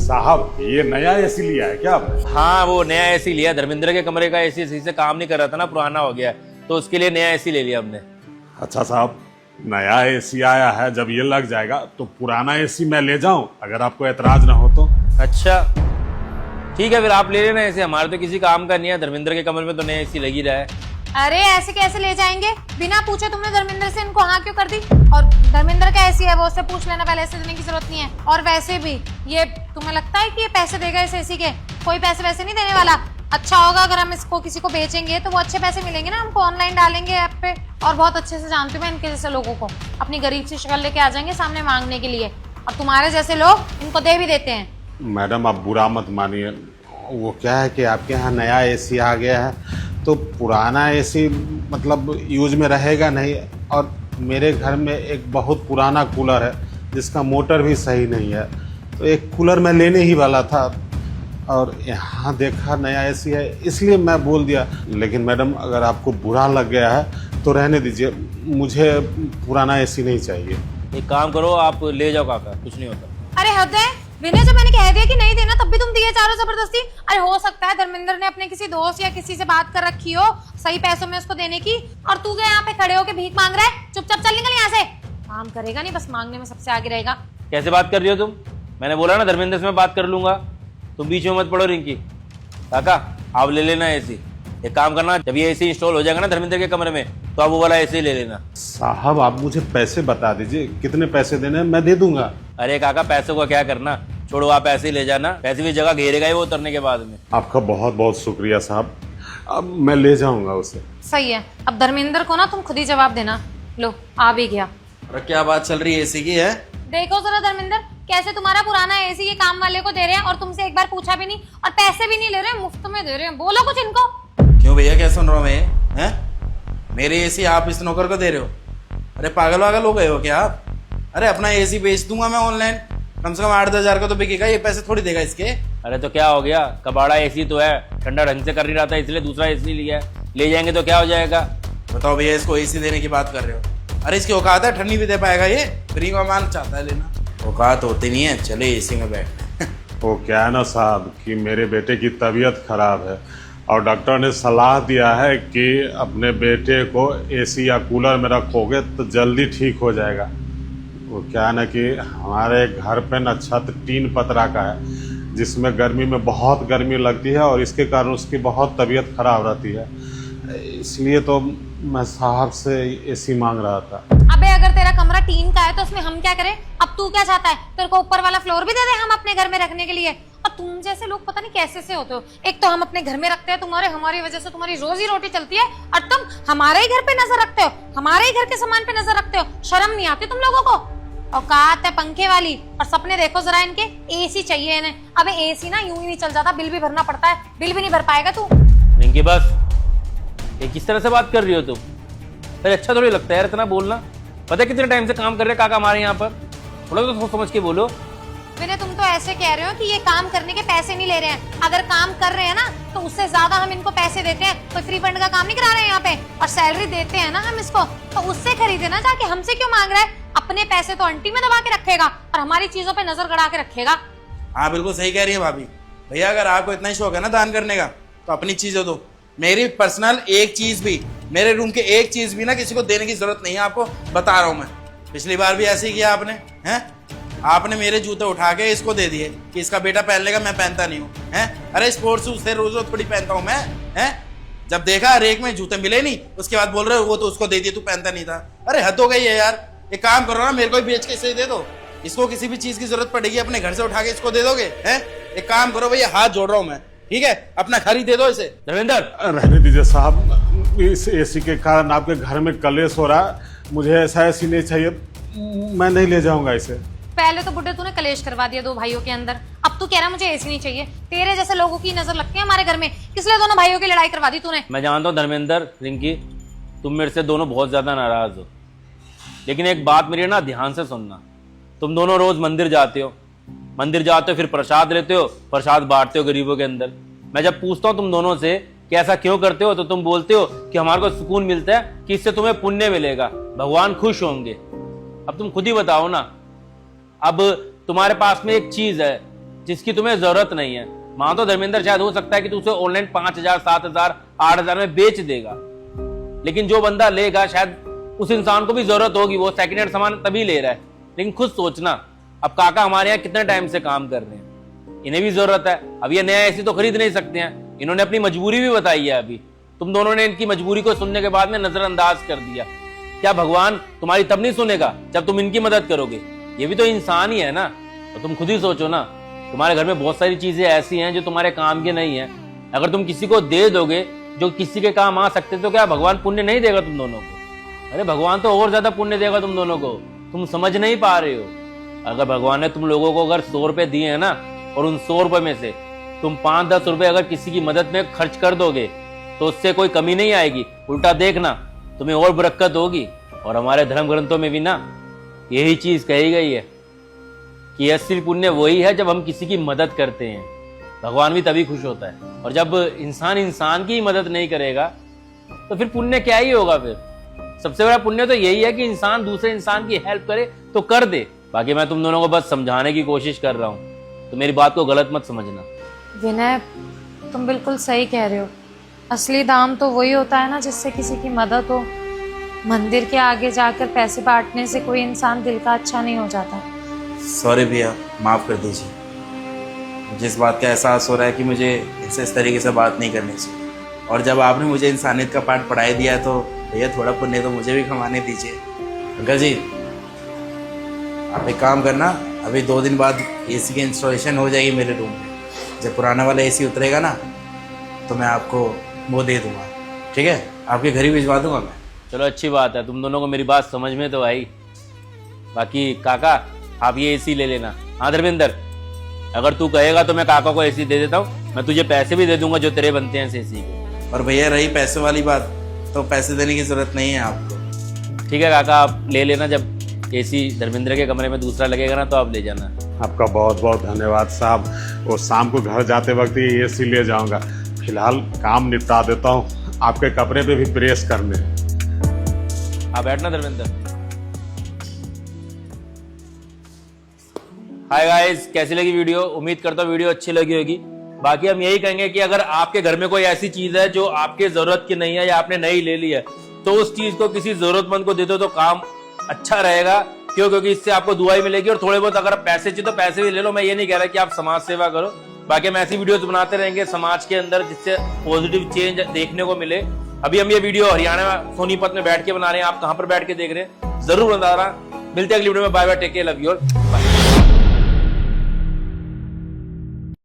साहब ये नया एसी लिया है क्या आपने? हाँ, वो नया एसी लिया। धर्मेंद्र के कमरे का एसी सही से काम नहीं कर रहा था ना, पुराना हो गया है, तो उसके लिए नया एसी ले लिया हमने। अच्छा साहब, नया एसी आया है, जब ये लग जाएगा तो पुराना एसी मैं ले जाऊं, अगर आपको एतराज ना हो तो। अच्छा ठीक है, फिर आप ले लेना एसी, हमारे तो किसी काम का नहीं है। धर्मेंद्र के कमरे में तो नया एसी लग ही रहा है। अरे ऐसे कैसे ले जाएंगे? बिना पूछे तुमने धर्मेंद्र से इनको हाँ क्यों कर दी? और धर्मेंद्र का एसी है, वो उससे पूछ लेना पहले, ऐसे देने की जरूरत नहीं है। और वैसे भी ये तुम्हें लगता है कि ये पैसे देगा इस एसी के? कोई पैसे वैसे नहीं देने वाला। अच्छा होगा अगर हम इसको किसी को बेचेंगे तो वो अच्छे पैसे मिलेंगे ना हमको, ऑनलाइन डालेंगे ऐप पे। और बहुत अच्छे से जानती हूँ मैं इनके जैसे लोगों को, अपनी गरीब सी शक्ल लेके आ जाएंगे सामने मांगने के लिए, और तुम्हारे जैसे लोग इनको दे भी देते हैं। मैडम आप बुरा मत मानिए, वो क्या है कि आपके यहाँ नया एसी आ गया है तो पुराना एसी मतलब यूज में रहेगा नहीं, और मेरे घर में एक बहुत पुराना कूलर है जिसका मोटर भी सही नहीं है, तो एक कूलर मैं लेने ही वाला था और यहाँ देखा नया एसी है इसलिए मैं बोल दिया। लेकिन मैडम अगर आपको बुरा लग गया है तो रहने दीजिए, मुझे पुराना एसी नहीं चाहिए। एक काम करो, आप ले जाओ काका, कुछ नहीं होता। अरे हद है विनय, जब मैंने कह दिया कि नहीं देना तब भी तुम दिए जा रहे हो जबरदस्ती। अरे हो सकता है धर्मेंद्र ने अपने किसी दोस्त या किसी से बात कर रखी हो सही पैसों में उसको देने की, और तू क्या यहाँ पे खड़े होके भीख मांग रहा है? चुपचाप चल निकल यहाँ से। काम करेगा नहीं, बस मांगने में सबसे आगे रहेगा। कैसे बात कर रही हो तुम? मैंने बोला ना धर्मेंद्र से मैं बात कर लूंगा, तुम बीच में मत पड़ो। रिंकी काका आप ले लेना एसी। एक काम करना, जब ये एसी इंस्टॉल हो जाएगा ना धर्मेंद्र के कमरे में, तो आप वो वाला एसी ले लेना। साहब आप मुझे पैसे बता दीजिए, कितने पैसे देने हैं, मैं दे दूंगा। अरे काका पैसों का क्या करना, छोड़ो, आप ऐसे ही ले जाना, पैसे भी जगह घेरेगा ही वो उतरने के बाद में। आपका बहुत बहुत शुक्रिया साहब, अब मैं ले जाऊंगा उसे। सही है, अब धर्मेंद्र को ना तुम खुद ही जवाब देना। लो आ भी गया। अरे क्या बात चल रही है एसी की है? देखो जरा धर्मेंद्र, कैसे तुम्हारा पुराना एसी ये काम वाले को दे रहे हैं और तुमसे एक बार पूछा भी नहीं, और पैसे भी नहीं ले रहे हैं, मुफ्त में दे रहे हैं। बोलो कुछ इनको। क्यों भैया, क्या सुन रहा हूँ मैं? हैं? मेरे एसी आप इस नौकर को दे रहे हो? अरे पागल वागल हो गए हो क्या आप? अरे अपना एसी बेच दूंगा मैं ऑनलाइन, कम से कम 8-10 हजार का तो बिकेगा, ये पैसे थोड़ी देगा इसके। अरे तो क्या हो गया, कबाड़ा एसी तो है, ठंडा ढंग से कर नहीं रहा था इसलिए दूसरा एसी लिया है, ले जाएंगे तो क्या हो जाएगा? बताओ भैया, इसको एसी देने की बात कर रहे हो? अरे इसकी औकात है, ठंडी भी दे पाएगा ये? फ्री का माल चाहता है लेना, औकात होती नहीं है। चले एसी में बैठ। वो क्या है ना साहब कि मेरे बेटे की तबीयत खराब है और डॉक्टर ने सलाह दिया है कि अपने बेटे को एसी या कूलर में रखोगे तो जल्दी ठीक हो जाएगा। वो क्या है ना कि हमारे घर पे न छत टीन पतरा का है जिसमें गर्मी में बहुत गर्मी लगती है और इसके कारण उसकी बहुत तबीयत खराब रहती है, इसलिए तो मैं साहब से एसी मांग रहा था। अबे अगर तेरा कमरा टीन का है तो उसमें हम क्या करें? अब तू क्या चाहता है, तेरे को ऊपर वाला फ्लोर भी दे दे हम अपने घर में रखने के लिए? और तुम जैसे लोग पता नहीं कैसे से होते हो, एक तो हम अपने घर में रखते हैं तुम्हारे, हमारी वजह से तुम्हारी रोजी रोटी चलती है, और तुम हमारे ही घर पे नजर रखते हो, हमारे ही घर के सामान पे नजर रखते हो। शर्म नहीं आती तुम लोगों को? औकात है पंखे वाली, और सपने देखो जरा इनके, एसी चाहिए इन्हें। अबे एसी ना यूं ही नहीं चल जाता, बिल भी भरना पड़ता है, बिल भी नहीं भर पाएगा तू। रिंकी बस, ये किस तरह से बात कर रही हो तुम? अरे अच्छा थोड़ी लगता है यार इतना बोलना। पता है कितने टाइम से काम कर रहे हैं काका हमारे यहाँ पर, थोड़ा तो सोच समझ के बोलो। विनय तुम तो ऐसे कह रहे हो कि ये काम करने के पैसे नहीं ले रहे हैं, अगर काम कर रहे हैं ना तो उससे ज्यादा हम इनको पैसे देते हैं, कोई फ्री फंड का काम नहीं करा रहे हैं यहाँ पे, और सैलरी देते हैं ना हम इसको, तो उससे खरीदे ना जाके, हमसे क्यों मांग रहा है? अपने पैसे तो अंटी में दबा के रखेगा और हमारी चीजों पे नजर गड़ा के रखेगा। हाँ बिल्कुल सही कह रही है भाभी। भैया अगर आपको इतना ही शौक है ना दान करने का तो अपनी चीजें दो, मेरी पर्सनल एक चीज भी, मेरे रूम के एक चीज भी ना किसी को देने की जरूरत नहीं है, आपको बता रहा हूँ मैं। पिछली बार भी ऐसे ही किया आपने, हैं? आपने मेरे जूते उठा के इसको दे दिए कि इसका बेटा पहन लेगा, मैं पहनता नहीं हूँ, हैं? अरे स्पोर्ट्स शूज से रोज रोज थोड़ी पहनता हूँ मैं, हैं? जब देखा रेक में जूते मिले नहीं, उसके बाद बोल रहे हो वो तो उसको दे दिए, तू पहनता नहीं था। अरे हद हो गई है यार, एक काम करो ना, मेरे को भी बेच के इसे दे दो, इसको किसी भी चीज की जरूरत पड़ेगी अपने घर से उठा के इसको दे दोगे, हैं? एक काम करो भैया, हाथ जोड़ रहा हूँ मैं, ठीक है? अपना घर ही दे दो इसे। धर्मेंद्र रहने दीजिए साहब, इस एसी के कारण आपके घर में कलेश हो रहा है, मुझे ऐसा एसी नहीं चाहिए, मैं नहीं ले जाऊंगा इसे। पहले तो बुड्ढे तूने कलेश करवा दिया दो भाइयों के अंदर, अब तू कह रहा मुझे एसी नहीं चाहिए। तेरे जैसे लोगों की नजर लगती है हमारे घर में, इसलिए दोनों भाइयों की लड़ाई करवा दी तूने। मैं जानता हूँ धर्मेंद्र, रिंकी तुम मेरे से दोनों बहुत ज्यादा नाराज हो, लेकिन एक बात मेरी ना ध्यान से सुनना। तुम दोनों रोज मंदिर जाते हो, फिर प्रसाद लेते हो, प्रसाद बांटते हो गरीबों के अंदर। मैं जब पूछता हूँ तुम दोनों से कि ऐसा क्यों करते हो, तो तुम बोलते हो कि हमारे को सुकून मिलता है, कि इससे तुम्हें पुण्य मिलेगा, भगवान खुश होंगे। अब तुम खुद ही बताओ ना, अब तुम्हारे पास में एक चीज है जिसकी तुम्हें जरूरत नहीं है। मान तो धर्मेंद्र शायद हो सकता है कि तू उसे ऑनलाइन 5,000, 7,000, 8,000 में बेच देगा, लेकिन जो बंदा लेगा शायद उस इंसान को भी जरूरत होगी, वो सेकंड हैंड सामान तभी ले रहा है। लेकिन खुद सोचना, अब काका हमारे यहाँ कितने टाइम से काम कर रहे हैं, इन्हें भी जरूरत है। अब ये नया एसी तो खरीद नहीं सकते हैं, इन्होंने अपनी मजबूरी भी बताई है। अभी तुम दोनों ने इनकी मजबूरी को सुनने के बाद में नजरअंदाज कर दिया। क्या भगवान तुम्हारी तब नहीं सुनेगा जब तुम इनकी मदद करोगे? ये भी तो इंसान ही है ना। तो तुम खुद ही सोचो ना, तुम्हारे घर में बहुत सारी चीजें ऐसी हैं जो तुम्हारे काम की नहीं है। अगर तुम किसी को दे दोगे जो किसी के काम आ सकते, तो क्या भगवान पुण्य नहीं देगा तुम दोनों को? अरे भगवान तो और ज्यादा पुण्य देगा तुम दोनों को, तुम समझ नहीं पा रहे हो। अगर भगवान ने तुम लोगों को अगर 100 रुपए दिए हैं ना, और उन 100 रुपए में से तुम 5-10 रुपए अगर किसी की मदद में खर्च कर दोगे, तो उससे कोई कमी नहीं आएगी, उल्टा देखना तुम्हें और बरकत होगी। और हमारे धर्म ग्रंथों में भी ना यही चीज कही गई है कि असली पुण्य वही है जब हम किसी की मदद करते हैं, भगवान भी तभी खुश होता है। और जब इंसान इंसान की मदद नहीं करेगा तो फिर पुण्य क्या ही होगा? फिर सबसे बड़ा पुण्य तो यही है कि इंसान दूसरे इंसान की हेल्प करे तो कर दे। बाकी मैं तुम दोनों को बस समझाने की कोशिश कर रहा हूँ, तो मेरी बात को गलत मत समझना। विनय, तुम बिल्कुल सही कह रहे हो। असली दाम तो वही होता है ना जिससे किसी की मदद हो। मंदिर के आगे जाकर पैसे बांटने से कोई इंसान दिल का अच्छा नहीं हो जाता। सॉरी भैया, माफ़ कर दीजिए। मुझे इस बात का एहसास हो रहा है कि मुझे इससे इस तरीके से बात नहीं करनी चाहिए। और जब आपने मुझे इंसानियत का पाठ पढ़ाई दिया तो भैया थोड़ा पुण्य तो मुझे भी कमाने दीजिए। अंकल जी, आप एक काम करना, अभी 2 दिन बाद एसी की इंस्टॉलेशन हो जाएगी मेरे रूम में। जब पुराना वाला एसी उतरेगा ना, तो मैं आपको वो दे दूँगा, ठीक है? आपके घर ही भिजवा दूँगा मैं। चलो अच्छी बात है, तुम दोनों को मेरी बात समझ में तो आई। बाकी काका, आप ये एसी ले लेना। हाँ धर्मेंद्र, अगर तू कहेगा तो मैं काका को एसी दे देता हूँ, मैं तुझे पैसे भी दे दूंगा जो तेरे बनते हैं इस एसी के। और भैया रही पैसे वाली बात, तो पैसे देने की ज़रूरत नहीं है आपको। ठीक है काका, आप ले लेना। जब एसी धर्मेंद्र के कमरे में दूसरा लगेगा ना, तो आप ले जाना। आपका बहुत बहुत धन्यवाद साहब। वो शाम को घर जाते वक्त ही एसी ले जाऊंगा। फिलहाल काम निपटा देता हूँ, आपके कपड़े पे भी प्रेस करने। आप बैठना धर्मेंद्र। हाय गाइस, कैसी लगी वीडियो? उम्मीद करता हूँ वीडियो अच्छी लगी होगी। बाकी हम यही कहेंगे कि अगर आपके घर में कोई ऐसी चीज है जो आपके जरूरत की नहीं है या आपने नहीं ले ली है, तो उस चीज को किसी जरूरतमंद को दे दो तो काम अच्छा रहेगा। क्यों? क्योंकि इससे आपको दुआई मिलेगी। और थोड़े बहुत अगर पैसे चाहिए तो पैसे भी ले लो। मैं ये नहीं कह रहा कि आप समाज सेवा करो। बाकी हम ऐसी वीडियोस बनाते रहेंगे समाज के अंदर जिससे पॉजिटिव चेंज देखने को मिले। अभी हम ये वीडियो हरियाणा सोनीपत में बैठ के बना रहे हैं। आप कहाँ पर बैठ के देख रहे हैं जरूर बता रहा। मिलते हैं अगली वीडियो में। Bye bye, take care, love you all, bye.